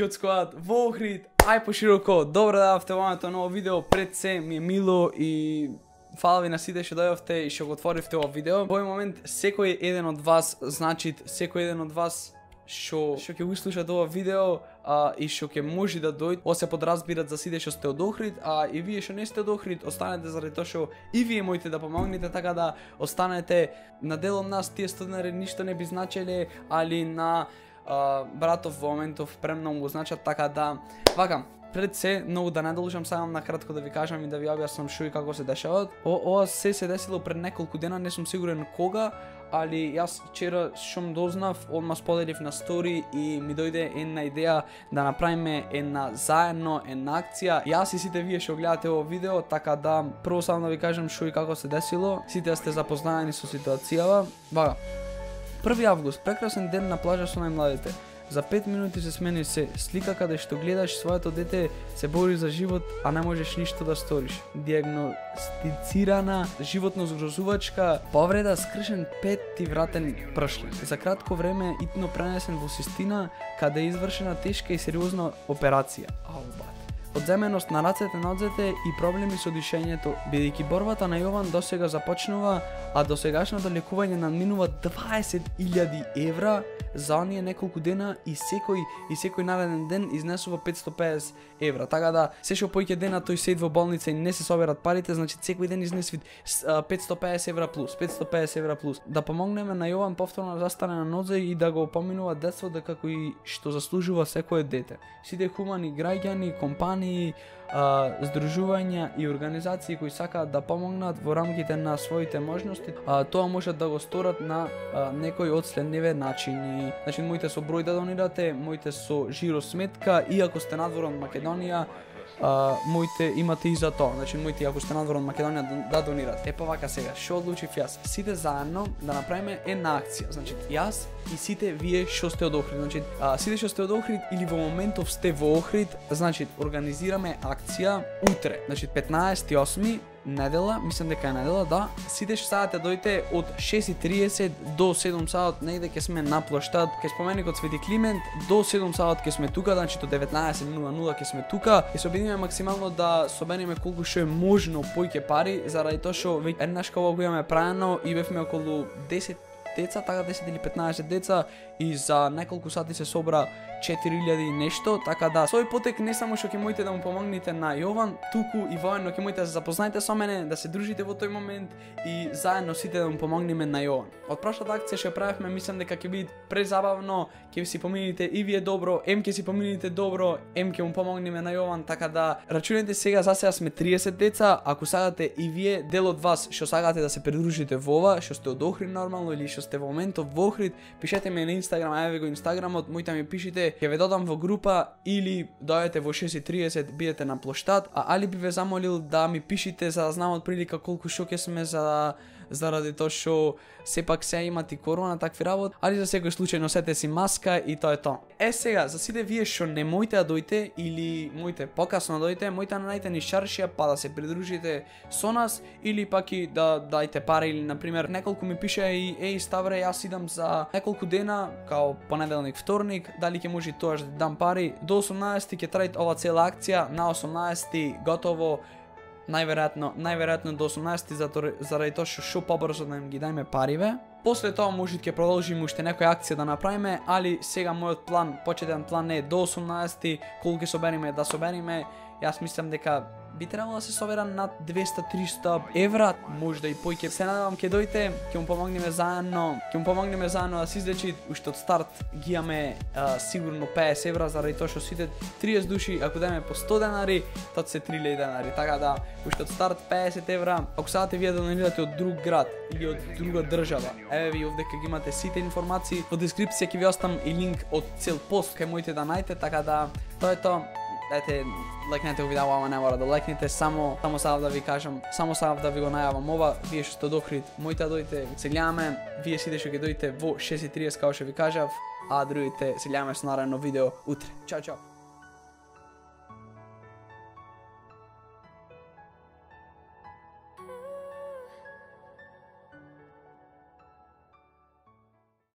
Shot Squad во Охрид, ај пошироко. Добро да дојавте во моето ново видео. Пред се ми е мило и фала ви на сите што дојавте и што го отворивте ова видео. Во овој момент секој еден од вас, значи секој еден од вас што ќе го слушате ова видео и што ќе може да дојде, осе подразбират за сите што сте од Охрид, и вие што не сте од Охрид, останете заради тоа што и вие можете да помогнете, така да останете на дел од нас. Тие 100 денари ништо не би значеле, али на братов во моментов премногу значат, така да вака. Пред се, многу да не должам, сакам на кратко да ви кажам и да ви објаснам што и како се дешават. Ова се десило пред неколку дена, не сум сигурен кога, али јас вчера шум дознав, одма споделив на стори и ми дојде една идеја да направиме заедно една акција. Јас и сите вие што гледате ово видео, така да прво само да ви кажам што и како се десило. Сите сте запознаени со ситуацијава. Вака. 1 август, прекрасен ден на плажа со најмладите. За 5 минути се смени се. Слика каде што гледаш своето дете се бори за живот, а не можеш ништо да сториш. Диагностицирана животно згрозувачка повреда, скршен петти вратен пршлен. За кратко време итно пренесен во Систина, каде е извршена тешка и сериозна операција. Одземеност на рацете, нозете и проблеми со дишењето, бидејќи борбата на Јован досега започнува, а досегашното лекување надминува 20.000 евра за оние неколку дена и секој нареден ден изнесува 550 евра. Така да се што поќе дена тој седи во болница и не се соберат парите, значи секој ден изнесува 550 евра плюс, 550 евра плюс. Да помогнеме на Јован повторно да застане на нозе и да го поминува детството како и што заслужува секое дете. Сите хумани граѓани, компании, здружувања и организации кои сакаат да помогнат во рамките на своите можности, тоа можат да го сторат на некој од следниве начини. Значи, моите со број да донирате, моите со жиро сметка, и ако сте надвор од Македонија, моите имате и за тоа. Значи, моите ако сте надвор од Македонија да донирате. Епа вака сега, што одлучив јас? Сите заедно да направиме една акција. Значи, јас и сите вие што сте од Охрид. Значи, сите што сте од Охрид или во моментов сте во Охрид, значи, организираме акција утре. Значи, 15.8. недела, мислам дека е недела, да. Сите што сакате дојдете од 6:30 до 7 саат, негде ќе сме на плоштад, кај споменикот Свети Климент, до 7 саат ќе сме тука, значи до 19:00 ќе сме тука. Ќе се обидиме максимално да собереме колку што е можно поиќе пари, заради тоа што веќе еднаш кога го имаме правено и бевме околу 10 деца, така 10 или 15 деца, и за неколку сати се собра 4000 нешто, така да со овој потек не само што ќе можете да му помогнете на Јован, туку и воедно ќе можете да се запознаете со мене, да се дружите во тој момент и заедно сите да му помогнеме на Јован. Од прошлата акција што правевме, мислам дека ќе биде презабавно, ќе си помините и вие добро, ќе си помините добро, ќе му помогнеме на Јован, така да рачунете сега, за сега сме 30 деца, ако сакате и вие, дел од вас што сакате да се придружите во ова, што сте од Охрид нормално или што сте во моментов во Охрид, пишете ми на Инстаграм, ајде го Инстаграмот, мојта ми пишите, ќе ве додам во група или дојдете во 6:30, бидете на плоштад, али би ве замолил да ми пишите за да знам од прилика колку што ќе сме заради тоа што сепак се имат и корона, такви работи, али за секој случај носете си маска и тоа е тоа. Сега, за сите вие што не можете да дојдете или можете покасно да дојдете, можете да најдете ни шаршија па да се придружите со нас, или пак и да дајте пари, или на пример неколку ми пише и Ставре, јас идам за неколку дена, као понеделник, вторник, дали ќе може тоа да дам пари. До 18 ќе траи ова цела акција, на 18 готово. Најверојатно до 18 заради тоа што побрзо да им ги дајме париве. После тоа може ќе продолжиме уште некоја акција да направиме, али сега мојот план, почетен план е до 18 колку ќе собериме да собериме. Јас мислам дека би требало да се собера над 200-300 евра, можда и поиќе. Се надевам ќе дојдете, ќе му помогнеме заедно да се излечи. Уште од старт ги имаме сигурно 50 евра, заради тоа што сите 30 души, ако дадеме по 100 денари, тоа се 3000 денари. Така да, уште од старт 50 евра. Ако сакате вие да донирате од друг град или од друга држава, еве ви овде ќе ги имате сите информации. Во дескрипција ќе ви оставам и линк од цел пост кај можете да најдете, така да тоа е тоа. Дайте, лайкнете го видео, ама не мора да лайкнете, само сакав да ви кажам, само сакав да ви го најавам ова, вие што сте од Охрид, моите да дојдете, се гледаме, вие сите што ќе дојдете во 6:30 како што ви кажав, а другите се гледаме со наредно видео утре. Чао, чао!